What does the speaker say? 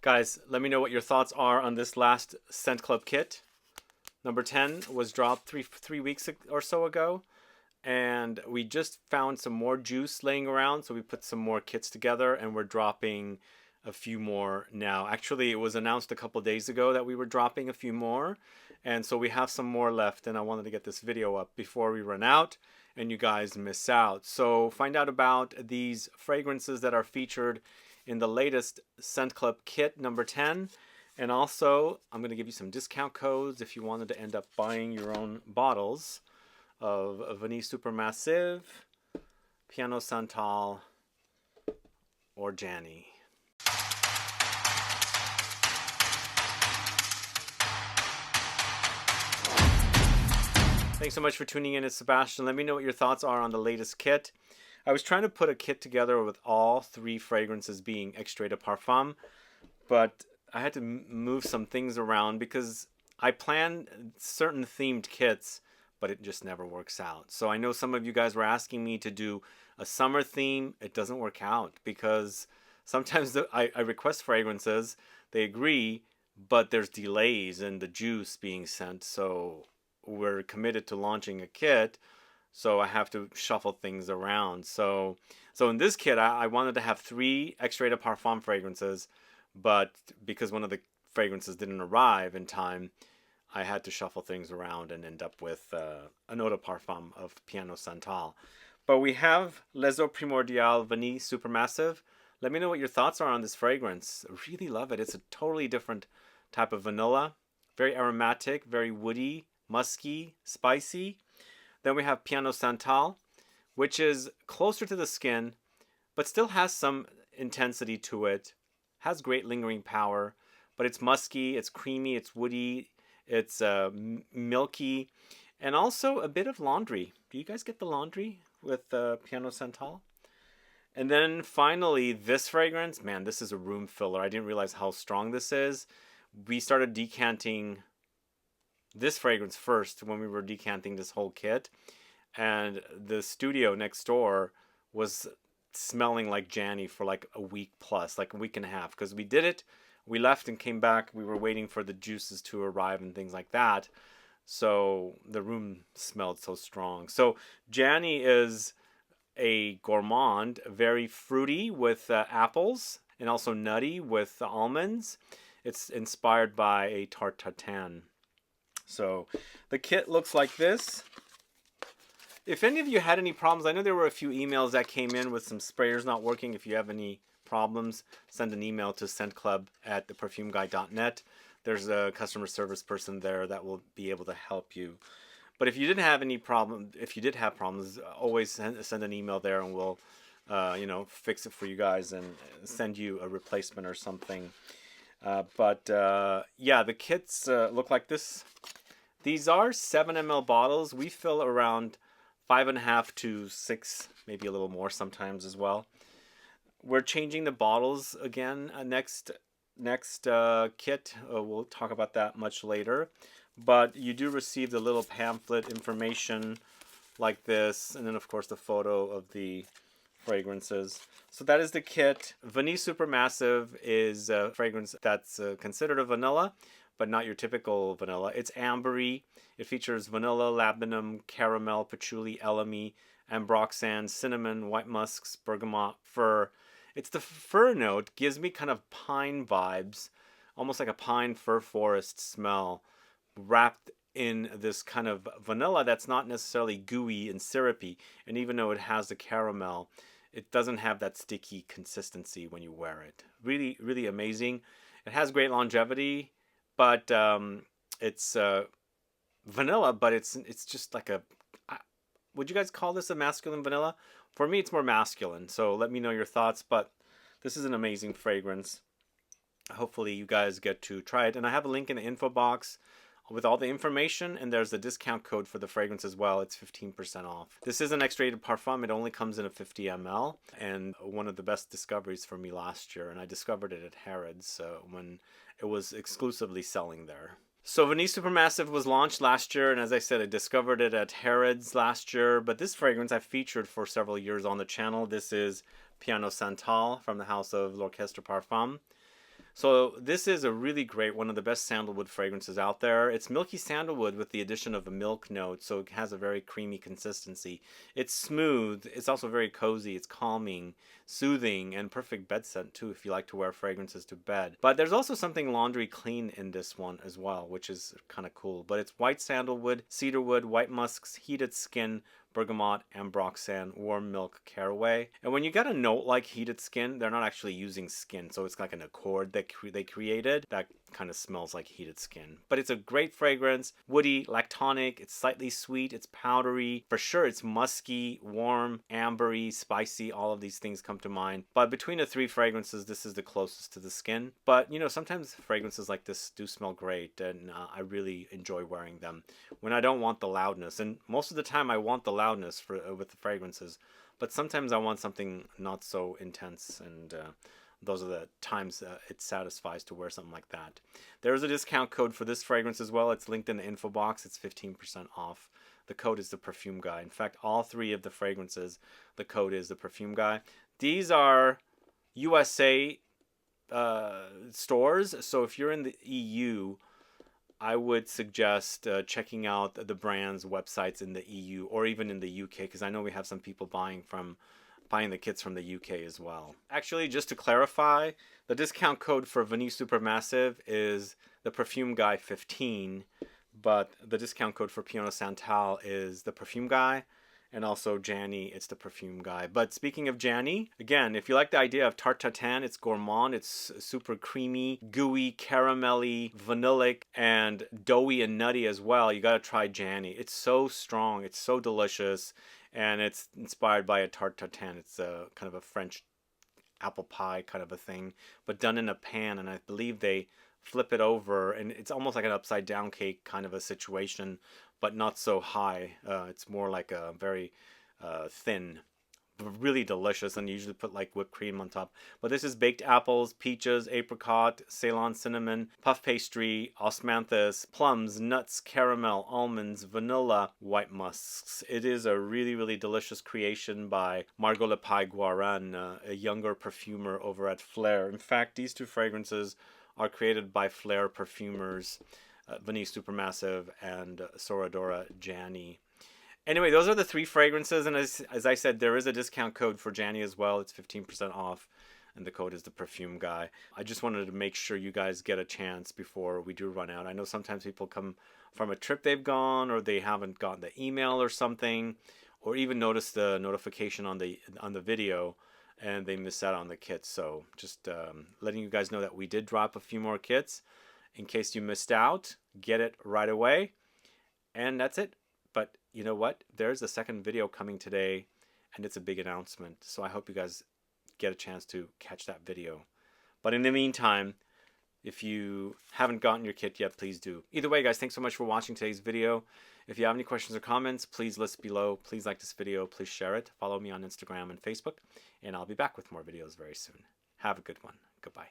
Guys, let me know what your thoughts are on this last Scent Club kit. Number 10 was dropped three weeks or so ago. And we just found some more juice laying around. So we put some more kits together and we're dropping a few more now. Actually, it was announced a couple days ago that we were dropping a few more. And so we have some more left. And I wanted to get this video up before we run out and you guys miss out. So find out about these fragrances that are featured in the latest Scent Club kit number 10. And also, I'm going to give you some discount codes if you wanted to end up buying your own bottles of Vanille Supermassive, Piano Santal, or JANY. Thanks so much for tuning in. It's Sebastian. Let me know what your thoughts are on the latest kit. I was trying to put a kit together with all three fragrances being extrait de parfum, but I had to move some things around because I planned certain themed kits, but it just never works out. So I know some of you guys were asking me to do a summer theme. It doesn't work out because sometimes I request fragrances, they agree, but there's delays in the juice being sent. So we're committed to launching a kit, so I have to shuffle things around. So in this kit, I wanted to have 3 extrait de parfum fragrances, but because one of the fragrances didn't arrive in time, I had to shuffle things around and end up with an eau de parfum of Piano Santal. But we have Les Eaux Primordiales Vanille Supermassive. Let me know what your thoughts are on this fragrance. I really love it. It's a totally different type of vanilla. Very aromatic, very woody, musky, spicy. Then we have Piano Santal, which is closer to the skin, but still has some intensity to it. Has great lingering power, but it's musky, it's creamy, it's woody. It's milky, and also a bit of laundry. Do you guys get the laundry with Piano Santal? And then finally, this fragrance. Man, this is a room filler. I didn't realize how strong this is. We started decanting this fragrance first when we were decanting this whole kit. And the studio next door was smelling like JANY for like a week plus, like a week and a half. Because we did it. We left and came back. We were waiting for the juices to arrive and things like that. So the room smelled so strong. So JANY is a gourmand, very fruity with apples and also nutty with almonds. It's inspired by a tarte tatin. So the kit looks like this. If any of you had any problems, I know there were a few emails that came in with some sprayers not working. If you have any problems, send an email to scentclub@theperfumeguy.net. There's a customer service person there that will be able to help you. But if you didn't have any problem, if you did have problems, always send an email there and we'll fix it for you guys and send you a replacement or something. Yeah, the kits look like this. These are 7 ml bottles. We fill around 5.5 to 6, maybe a little more sometimes as well. We're changing the bottles again next kit. We'll talk about that much later. But you do receive the little pamphlet information like this. And then, of course, the photo of the fragrances. So that is the kit. Vanille Supermassive is a fragrance that's considered a vanilla, but not your typical vanilla. It's ambery. It features vanilla, labdanum, caramel, patchouli, elemi, ambroxan, cinnamon, white musks, bergamot, fir. It's the fir note, gives me kind of pine vibes, almost like a pine fir forest smell, wrapped in this kind of vanilla that's not necessarily gooey and syrupy. And even though it has the caramel, it doesn't have that sticky consistency when you wear it. Really, really amazing. It has great longevity, but it's vanilla, but it's just like a... Would you guys call this a masculine vanilla? For me, it's more masculine, so let me know your thoughts, but this is an amazing fragrance. Hopefully you guys get to try it. And I have a link in the info box with all the information, and there's a discount code for the fragrance as well. It's 15% off. This is an extrait de parfum. It only comes in a 50 ml, and one of the best discoveries for me last year, and I discovered it at Harrods when it was exclusively selling there. So Vanille Supermassive was launched last year, and as I said, I discovered it at Harrods last year. But this fragrance I've featured for several years on the channel. This is Piano Santal from the house of L'Orchestre Parfum. So this is a really great, one of the best sandalwood fragrances out there. It's milky sandalwood with the addition of a milk note, so it has a very creamy consistency. It's smooth, it's also very cozy, it's calming, soothing, and perfect bed scent too if you like to wear fragrances to bed. But there's also something laundry clean in this one as well, which is kind of cool. But it's white sandalwood, cedarwood, white musks, heated skin, bergamot, ambroxan, warm milk, caraway. And when you get a note like heated skin, they're not actually using skin, so it's like an accord that they created that kind of smells like heated skin. But it's a great fragrance, woody, lactonic, it's slightly sweet, it's powdery. For sure it's musky, warm, ambery, spicy, all of these things come to mind. But between the three fragrances, this is the closest to the skin. But you know, sometimes fragrances like this do smell great, and I really enjoy wearing them when I don't want the loudness. And most of the time I want the loudness with the fragrances, but sometimes I want something not so intense, and those are the times it satisfies to wear something like that. There's a discount code for this fragrance as well. It's linked in the info box. It's 15% off. The code is the Perfume Guy. In fact, all three of the fragrances, the code is the Perfume Guy. These are USA stores, so if you're in the EU, I would suggest checking out the brand's websites in the EU or even in the UK, because I know we have some people buying the kits from the UK as well. Actually, just to clarify, the discount code for Vanille Supermassive is the Perfume Guy 15, but the discount code for Piano Santal is the Perfume Guy, and also JANY, it's the Perfume Guy. But speaking of JANY, again, if you like the idea of tarte tatin, it's gourmand, it's super creamy, gooey, caramelly, vanillic, and doughy and nutty as well. You gotta try JANY. It's so strong, it's so delicious, and it's inspired by a tarte tatin. It's a kind of a French apple pie kind of a thing, but done in a pan, and I believe they flip it over, and it's almost like an upside down cake kind of a situation, but not so high. It's more like a very thin, but really delicious, and you usually put like whipped cream on top. But this is baked apples, peaches, apricot, Ceylon cinnamon, puff pastry, osmanthus, plums, nuts, caramel, almonds, vanilla, white musks. It is a really, really delicious creation by Margaux Le Paih Guérin, a younger perfumer over at Flair. In fact, these two fragrances are created by Flair perfumers, Vanille Supermassive and SORA DORA JANY. Anyway, those are the three fragrances, and as I said, there is a discount code for JANY as well. It's 15% off, and the code is the Perfume Guy. I just wanted to make sure you guys get a chance before we do run out. I know sometimes people come from a trip they've gone, or they haven't gotten the email or something, or even noticed the notification on the video, and they miss out on the kits. So just letting you guys know that we did drop a few more kits. In case you missed out, get it right away. And that's it. But you know what? There's a second video coming today, and it's a big announcement. So I hope you guys get a chance to catch that video. But in the meantime, if you haven't gotten your kit yet, please do. Either way, guys, thanks so much for watching today's video. If you have any questions or comments, please list below. Please like this video. Please share it. Follow me on Instagram and Facebook. And I'll be back with more videos very soon. Have a good one. Goodbye.